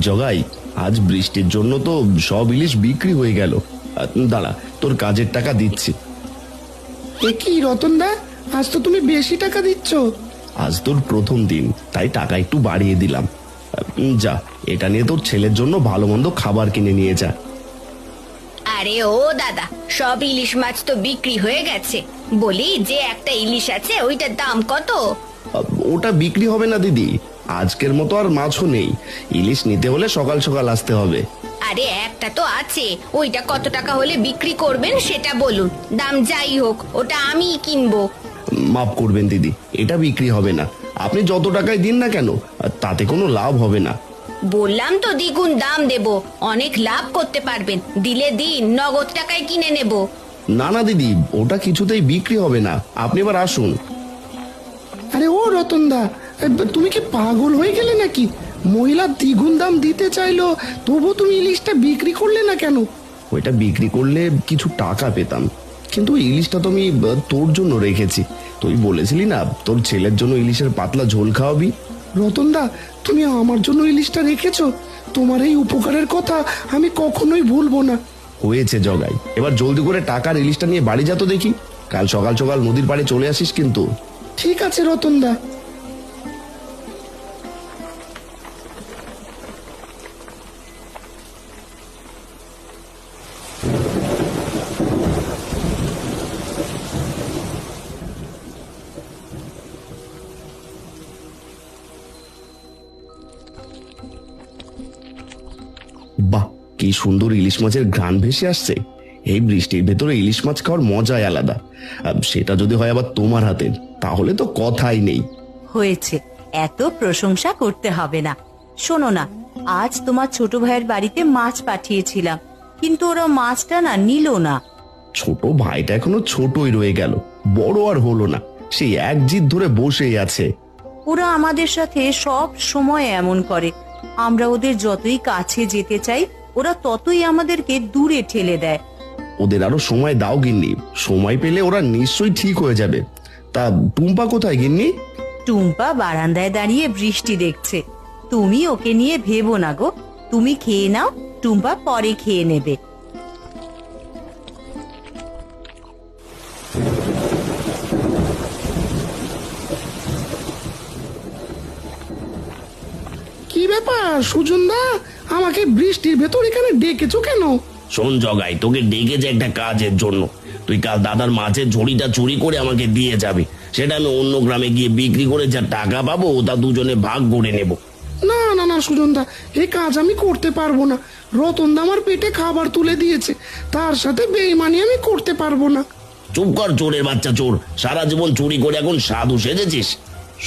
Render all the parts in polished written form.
জগাই, আজ বৃষ্টির জন্য তো সব ইলিশ বিক্রি হয়ে গেল। দাঁড়া, তোর কাজের টাকা দিচ্ছি। এ কি রতনদা, আজ তো তুমি বেশি টাকা দিচ্ছ। আজ তোর প্রথম দিন, তাই টাকা একটু বাড়িয়ে দিলাম। যা, এটা নিয়ে তোর ছেলের জন্য ভালো মন্দ খাবার কিনে নিয়ে যা। আরে ও দাদা, সব ইলিশ মাছ তো বিক্রি হয়ে গেছে। বলি, যে একটা ইলিশ আছে ওইটার দাম কত? ওটা বিক্রি হবে না দিদি, আজকের মতো আর মাছও নেই। ইলিশ নিতে হলে সকাল সকাল আসতে হবে। আরে একটা তো আছে, ওইটা কত টাকা হলে বিক্রি করবেন সেটা বলুন। দাম যাই হোক, ওটা আমিই কিনবো। মাফ করবেন দিদি, এটা বিক্রি হবে না। আপনি যত টাকায় দিন না কেন, তাতে কোনো লাভ হবে না। বললাম তো দ্বিগুণ দাম দেব, অনেক লাভ করতে পারবেন। দিলে দিন, নগদ টাকায় কিনে নেব। না না দিদি, ওটা কিছুতেই বিক্রি হবে না। আপনি এবার আসুন। আরে ও রতনদা, তুমি কি পাগল হয়ে গেলে নাকি? মহিলা দ্বিগুণ দাম দিতে চাইলো, তবু তুমি ইলিশটা বিক্রি করলে না কেন? ওইটা বিক্রি করলে কিছু টাকা পেতাম, কিন্তু ইলিশটা তো আমি তোর জন্য রেখেছি। তুই বলেছিলি না তোর ছেলের জন্য ইলিশের পাতলা ঝোল খাওয়াবি। রতনদা, তুমি আমার জন্য ইলিশটা রেখেছো, তোমার এই উপকারের কথা আমি কখনোই ভুলবো না। হয়েছে জগাই, এবার জলদি করে টাকার ইলিশটা নিয়ে বাড়ি যা তো দেখি। কাল সকাল সকাল নদীর পাড়ে চলে আসিস কিন্তু। ঠিক আছে রতনদা। বাহ, কি সুন্দর ইলিশ মাছের ঘ্রাণ ভেসে আসছে। এই বৃষ্টির ভেতরে ইলিশ মাছ খাওয়ার মজাই আলাদা। সেটা যদি হয় আবার তোমার হাতের, তাহলে তো কথাই নেই। হয়েছে, এত প্রশংসা করতে হবে না। শোনো না, আজ তোমার ছোট ভাইয়ের বাড়িতে মাছ পাঠিয়েছিলাম, কিন্তু ওরা মাছটা না নিল না। ছোট ভাইটা এখনো ছোটই রয়ে গেল, বড় আর হলো না, সেই এক জিদ ধরে বসেই আছে। ওরা আমাদের সাথে সব সময় এমন করে। আমরা ওদের যতই কাছে যেতে চাই, ওরা ততই আমাদেরকে দূরে ঠেলে দেয়। ওদের আরো সময় দাও গিন্নি, সময় পেলে ওরা নিশ্চয়ই ঠিক হয়ে যাবে। তা টুম্পা কোথায় গিন্নি? টুম্পা বারান্দায় দাঁড়িয়ে বৃষ্টি দেখছে। তুমি ওকে নিয়ে ভেবো না গো, তুমি খেয়ে নাও, টুম্পা পরে খেয়ে নেবে। কি ব্যাপার সুজনদা, আমাকে বৃষ্টির ভেতর এখানে ডেকেছো কেন? শোন জগাই, তোকে ডেকেছে একটা কাজের জন্য। তুই কাল দাদার মাছের ঝুড়িটা চুরি করে আমাকে দিয়ে যাবি। সেটা আমি অন্য গ্রামে গিয়ে বিক্রি করে যা টাকা পাবো তা দুজনে ভাগ করে নেব। না না না সুজনদা, এই কাজ আমি করতে পারবো না। রতনদা আমার পেটে খাবার তুলে দিয়েছে, তার সাথে বেইমানি আমি করতে পারবো না। চুপ কর চোরের বাচ্চা চোর, সারা জীবন চুরি করে এখন সাধু সেজেছিস।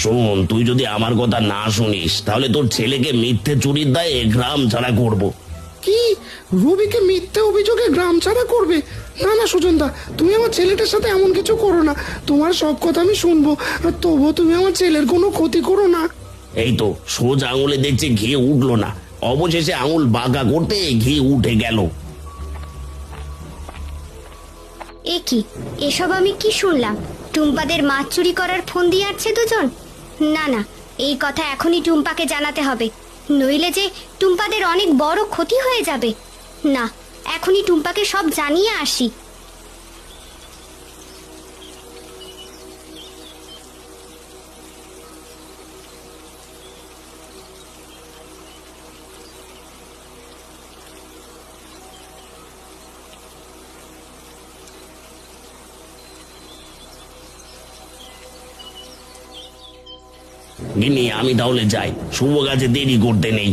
শোন, তুই যদি আমার কথা না শুনিস, তাহলে তোর ছেলেকে মিথ্যে চুরির দায়ে গ্রাম ছাড়া করব। কি, রবিকে মিথ্যে অভিযোগে গ্রাম ছাড়া করবে? না না সুজনদা, তুমি আমার ছেলেটার সাথে এমন কিছু করো না। তোমার সব কথা আমি শুনবো, তবুও তুমি আমার ছেলের কোনো ক্ষতি করো না। এই তো সোজা আঙুলে দেখছে ঘি উঠলো না, অবশেষে আঙুল বাঁকা করতে ঘি উঠে গেল। এ কি, এসব আমি কি শুনলাম? টুম্পাদের মাছ চুরি করার ফোন দিয়ে আসছে দুজন। না না, এই কথা এখনই টুম্পাকে জানাতে হবে, নইলে যে টুম্পাদের অনেক বড় ক্ষতি হয়ে যাবে। না, এখনই টুম্পাকে সব জানিয়ে আসি। গিন্নি, আমি তাহলে যাই, শুভ কাজে দেরি করতে নেই।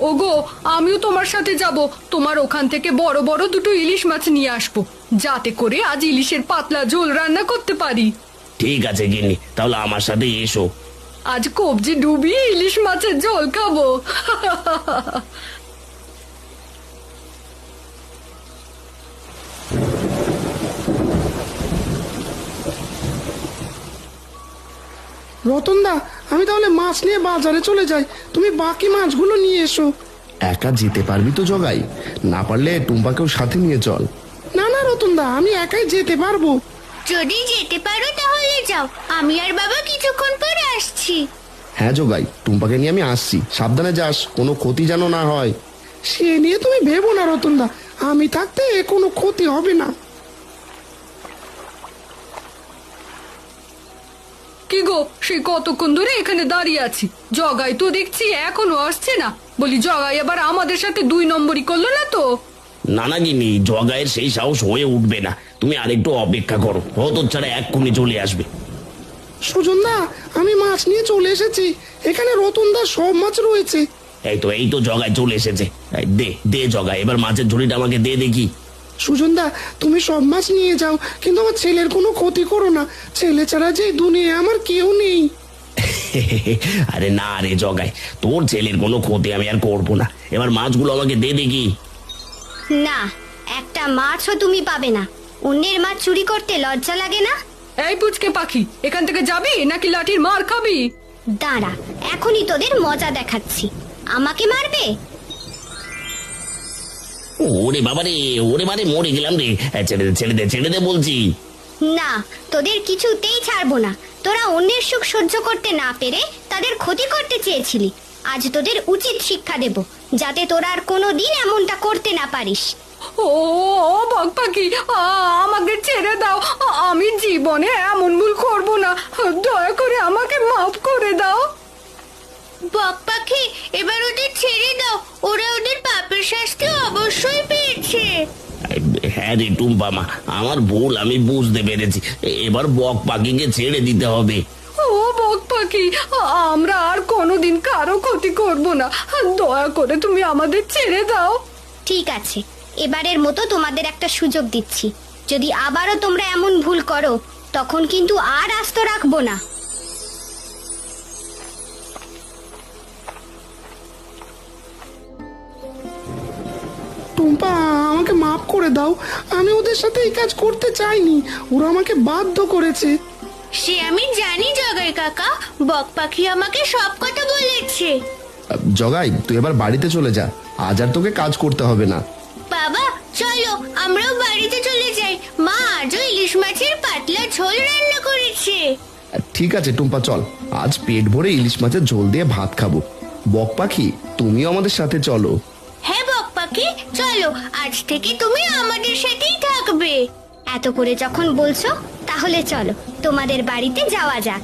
ওগো, আমিও তোমার সাথে যাব। তোমার ওখান থেকে বড় বড় দুটো ইলিশ মাছ নিয়ে আসবো, যাতে করে আজ ইলিশের পাতলা ঝোল রান্না করতে পারি। ঠিক আছে গিন্নি, তাহলে আমার সাথে এসো। আজ কবজি ডুবিয়ে ইলিশ মাছের ঝোল খাবো। রতনদা, আমি তাহলে মাছ নিয়ে বাজারে চলে যাই, তুমি বাকি মাছগুলো নিয়ে এসো। একা যেতে পারবি তো জগাই? না পারলে টুম্পাকেও সাথে নিয়ে চল। না না রতনদা, আমি একাই যেতে পারবো। যদি যেতে পারো তাহলে যাও, আমি আর বাবা কিছুক্ষণ পরে আসছি। হ্যাঁ জগাই, টুম্পাকে নিয়ে আমি আসছি, সাবধানে যাস, কোনো ক্ষতি যেন না হয়। সে নিয়ে তুমি ভেবো না রতনদা, আমি থাকতে কোনো ক্ষতি হবে না। কি গো, সেই কতক্ষণ ধরে এখানে দাঁড়িয়ে আছি, জগাই তো দেখছি এখনো আসছে না। বলি জগাই আবার আমাদের সাথে 2 নম্বরই করলো না তো? না না গিন্নি, জগায়ের সেই সাহস হয়ে উঠবে না, তুমি আরেকটু অপেক্ষা করো, হয়তো ছাড়া এক্ষুনি চলে আসবে। সুজনদা, আমি মাছ নিয়ে চলে এসেছি, এখানে রতনদার সব মাছ রয়েছে। এই তো জগায় চলে এসেছে। এই দে দে জগায়, এবার মাছের ঝুড়িটা আমাকে দে দেখি। সুজনদা, তুমি সব মাছ নিয়ে যাও, কিন্তু আমার ছেলের কোনো ক্ষতি করো না, ছেলে ছাড়া যে দুনিয়ায় আমার কেউ নেই। আরে না রে জগায়, তোর ছেলের কোনো ক্ষতি আমি আর করবো না, এবার মাছগুলো আমাকে দে দেখি। না, একটা মাছও তুমি পাবে না। অন্যের মাছ চুরি করতে লজ্জা লাগে না? এই পুচকে পাখি, এখান থেকে যাবি নাকি লাঠির মার খাবি? দাঁড়া, এখনই তোদের মজা দেখাচ্ছি। আমাকে মারবে? ওরে বাবা রে, ওরে বারে মরে গেলাম রে। ছেড়ে দে বলছি। না, তোদের কিছুতেই ছাড়বো না। তোরা অন্যের সুখ সহ্য করতে না পেরে তাদের ক্ষতি করতে চেয়েছিলি। আজ তোদের উচিত শিক্ষা দেব, যাতে তোরা আর কোনোদিন এমনটা করতে না পারিস। ও বক পাখি, আমাকে ছেড়ে দাও, আমি জীবনে এমন ভুল করব না, দয়া করে আমাকে মাফ করে দাও। বক পাখি, এবার ওদের ছেড়ে দাও, ওরা ওদের পাপের শাস্তি অবশ্যই পেয়েছে। হ্যাঁ রে টুম্পা মা, আমার ভুল আমি বুঝতে পেরেছি, এবার বক পাখিকে ছেড়ে দিতে হবে। ও বক পাখি, আমরা আর কোনোদিন কারো ক্ষতি করব না, দয়া করে তুমি আমাদের ছেড়ে দাও। ঠিক আছে, এবারের মতো তোমাদের একটা সুযোগ দিচ্ছি। যদি আবারও তোমরা এমন ভুল করো, তখন কিন্তু আর আস্ত রাখবো না। টুম্পা, আমাকে মাফ করে দাও, আমি ওদের সাথে এই কাজ করতে চাইনি, ওরা আমাকে বাধ্য করেছে। সে আমি জানি জগাই কাকা, বক পাখি আমাকে সব কথা বলেছে। জগাই, তুই এবার বাড়িতে চলে যা, আজ আর তোকে কাজ করতে হবে না। বাবা চলো, আমরাও বাড়িতে চলে যাই, মা আজও ইলিশ মাছের পাতলা ঝোল রান্না করেছে। ঠিক আছে টুম্পা, চল, আজ পেট ভরে ইলিশ মাছের ঝোল দিয়ে ভাত খাবো। বক পাখি, তুমিও আমাদের সাথে চলো। হ্যাঁ বক পাখি, চলো, আজ থেকে তুমি আমাদের সাথেই থাকবে। এত করে যখন বলছো, তাহলে চলো তোমাদের বাড়িতে যাওয়া যাক।